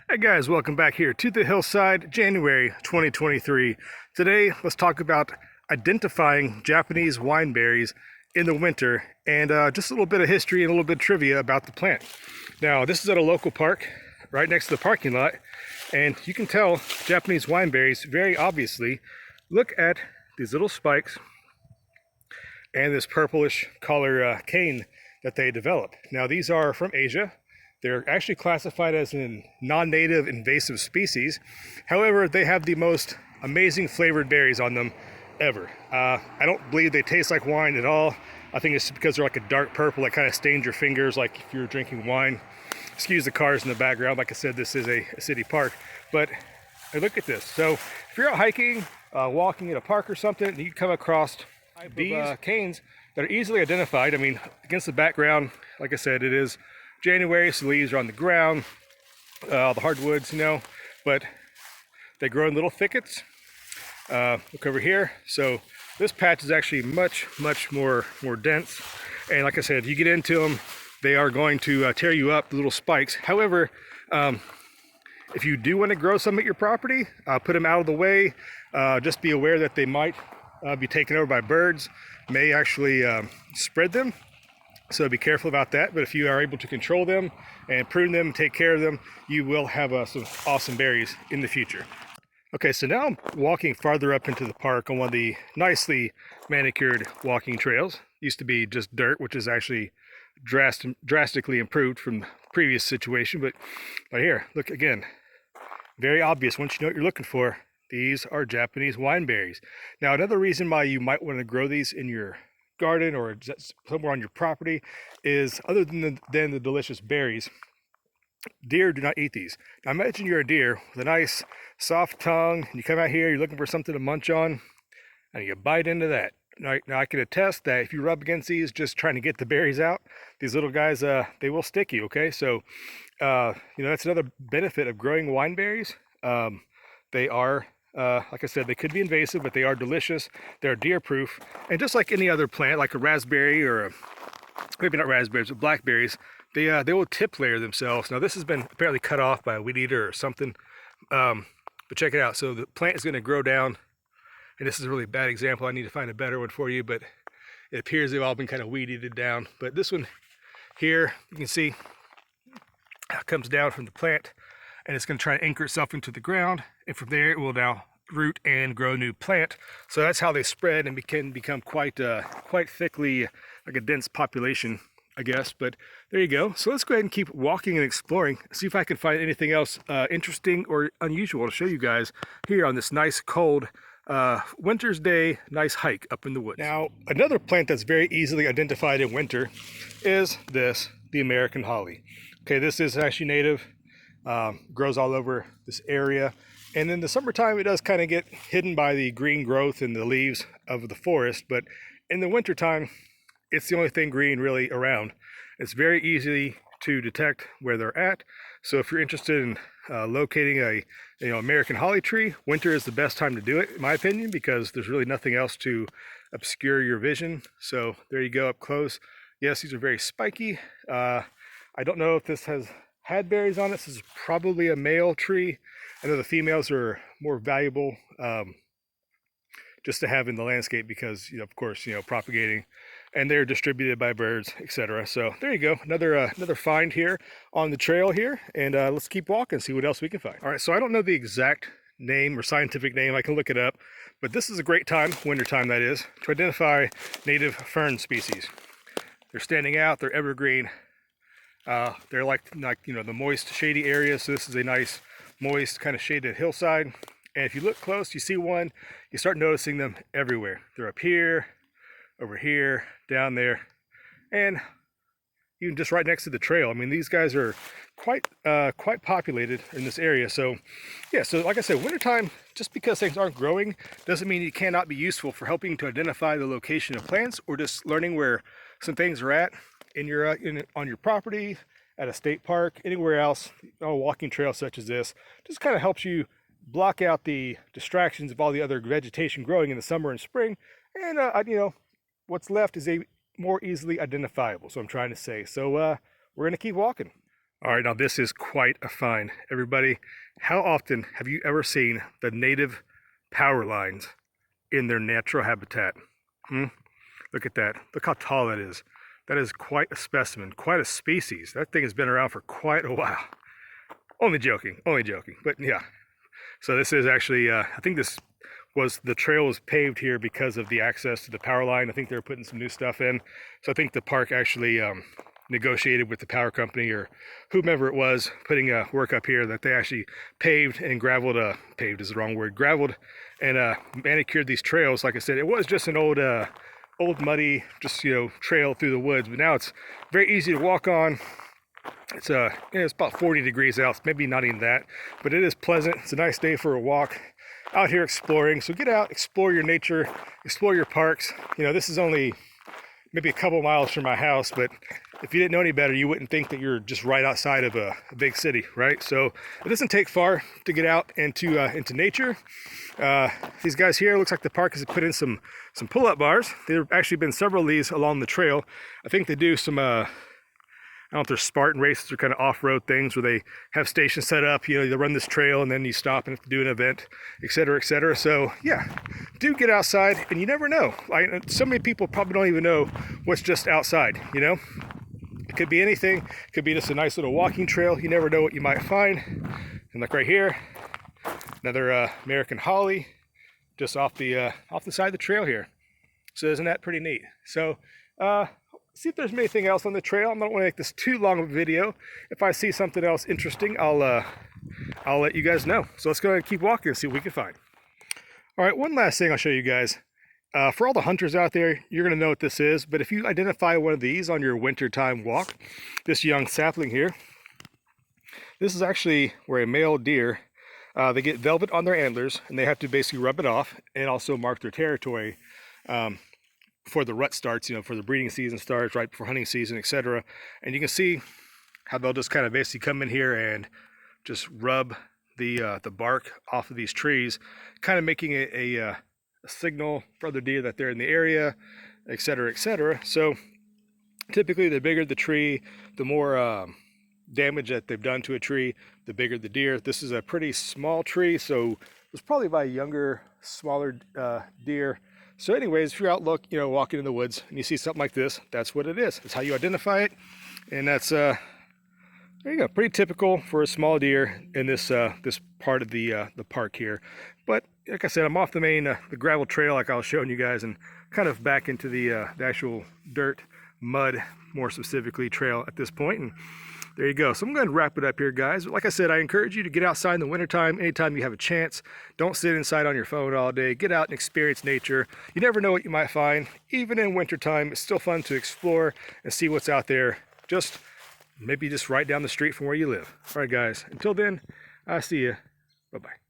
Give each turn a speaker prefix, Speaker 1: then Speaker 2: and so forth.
Speaker 1: Hey guys, welcome back here to the hillside, January 2023. Today, let's talk about identifying Japanese wine berries in the winter and just a little bit of history and a little bit of trivia about the plant. Now, this is at a local park right next to the parking lot, and you can tell Japanese wine berries very obviously. Look at these little spikes and this purplish color cane that they develop. Now, these are from Asia. They're actually classified as a non-native invasive species. However, they have the most amazing flavored berries on them ever. I don't believe they taste like wine at all. I think it's because they're like a dark purple that kind of stains your fingers like if you're drinking wine. Excuse the cars in the background. Like I said, this is a city park. But hey, look at this. So if you're out hiking, walking in a park or something, and you come across these canes that are easily identified. I mean, against the background, like I said, it is January, so the leaves are on the ground, the hardwoods, but they grow in little thickets. Look over here. So this patch is actually much more dense. And like I said, if you get into them, they are going to tear you up, the little spikes. However, if you do want to grow some at your property, put them out of the way. Just be aware that they might be taken over by birds, may actually spread them. So be careful about that, but if you are able to control them and prune them, take care of them, you will have some awesome berries in the future. Okay, so now I'm walking farther up into the park on one of the nicely manicured walking trails. Used to be just dirt, which is actually drastically improved from the previous situation, but right here, look again, very obvious once you know what you're looking for. These are Japanese wine berries. Now, another reason why you might want to grow these in your garden or somewhere on your property is, other than the delicious berries, deer do not eat these. Now imagine you're a deer with a nice soft tongue, and you come out here, you're looking for something to munch on, and you bite into that. Now I can attest that if you rub against these just trying to get the berries out, these little guys, they will stick you, okay? So, that's another benefit of growing wine berries. They are like I said, they could be invasive, but they are delicious. They're deer proof. And just like any other plant, like a raspberry or maybe not raspberries, but blackberries, they will tip layer themselves. Now this has been apparently cut off by a weed eater or something. But check it out. So the plant is going to grow down, and this is a really bad example. I need to find a better one for you, but it appears they've all been kind of weed eated down. But this one here, you can see how it comes down from the plant, and it's going to try to anchor itself into the ground, and from there it will now root and grow a new plant. So that's how they spread and can become quite thickly, like a dense population, I guess. But there you go. So let's go ahead and keep walking and exploring, see if I can find anything else interesting or unusual to show you guys here on this nice cold winter's day, nice hike up in the woods. Now, another plant that's very easily identified in winter is this, the American holly. Okay, this is actually native. Grows all over this area, and in the summertime it does kind of get hidden by the green growth and the leaves of the forest, but in the wintertime it's the only thing green really around. It's very easy to detect where they're at, so if you're interested in locating a American holly tree, winter is the best time to do it, in my opinion, because there's really nothing else to obscure your vision. So there you go, up close. Yes, these are very spiky. I don't know if this has had berries on it. This is probably a male tree. I know the females are more valuable just to have in the landscape because, of course, propagating, and they're distributed by birds, etc. So there you go, another find here on the trail here, and let's keep walking, see what else we can find. All right, so I don't know the exact name or scientific name. I can look it up, but this is a great time, winter time that is, to identify native fern species. They're standing out, they're evergreen. They're like the moist, shady areas. So this is a nice, moist, kind of shaded hillside. And if you look close, you see one, you start noticing them everywhere. They're up here, over here, down there, and even just right next to the trail. I mean, these guys are quite populated in this area. So yeah, so like I said, wintertime, just because things aren't growing doesn't mean it cannot be useful for helping to identify the location of plants, or just learning where some things are at in your on your property, at a state park, anywhere else. A walking trail such as this just kind of helps you block out the distractions of all the other vegetation growing in the summer and spring, and what's left is more easily identifiable. So I'm trying to say. So we're gonna keep walking. All right, now this is quite a find. Everybody, how often have you ever seen the native power lines in their natural habitat? Look at that. Look how tall that is. That is quite a specimen, quite a species. That thing has been around for quite a while. Only joking, but yeah. So this is actually, I think the trail was paved here because of the access to the power line. I think they're putting some new stuff in. So I think the park actually negotiated with the power company or whomever it was putting work up here that they actually paved and graveled, paved is the wrong word, graveled and manicured these trails. Like I said, it was just an old muddy, just, trail through the woods, but now it's very easy to walk on. It's it's about 40 degrees out, maybe not even that, but it is pleasant. It's a nice day for a walk out here exploring. So get out, explore your nature, explore your parks. This is only maybe a couple miles from my house, but if you didn't know any better, you wouldn't think that you're just right outside of a big city, right? So it doesn't take far to get out into nature. These guys here, looks like the park has put in some pull-up bars. There have actually been several of these along the trail. I think they do some I don't know if they're Spartan races or kind of off-road things where they have stations set up, they run this trail and then you stop and have to do an event, etc., etc. So yeah, do get outside, and you never know. So many people probably don't even know what's just outside, It could be anything. It could be just a nice little walking trail. You never know what you might find. And like right here, another American holly just off the side of the trail here. So isn't that pretty neat? So see if there's anything else on the trail. I don't want to make this too long of a video. If I see something else interesting, I'll let you guys know. So let's go ahead and keep walking and see what we can find. All right, one last thing I'll show you guys. For all the hunters out there, you're going to know what this is, but if you identify one of these on your wintertime walk, this young sapling here, this is actually where a male deer, they get velvet on their antlers, and they have to basically rub it off and also mark their territory before the rut starts, for the breeding season starts, right before hunting season, etc. And you can see how they'll just kind of basically come in here and just rub the bark off of these trees, kind of making it a signal for other deer that they're in the area, etc., etc. So typically, the bigger the tree, the more damage that they've done to a tree, the bigger the deer. This is a pretty small tree, so it was probably by a younger, smaller deer. So anyways, if you're out walking in the woods and you see something like this, that's what it is. That's how you identify it. And that's there you go, pretty typical for a small deer in this this part of the park here. But like I said, I'm off the main the gravel trail like I was showing you guys, and kind of back into the actual dirt, mud, more specifically, trail at this point. And there you go. So I'm going to wrap it up here, guys. Like I said, I encourage you to get outside in the wintertime anytime you have a chance. Don't sit inside on your phone all day. Get out and experience nature. You never know what you might find. Even in wintertime, it's still fun to explore and see what's out there. Maybe just right down the street from where you live. All right, guys. Until then, I'll see you. Bye-bye.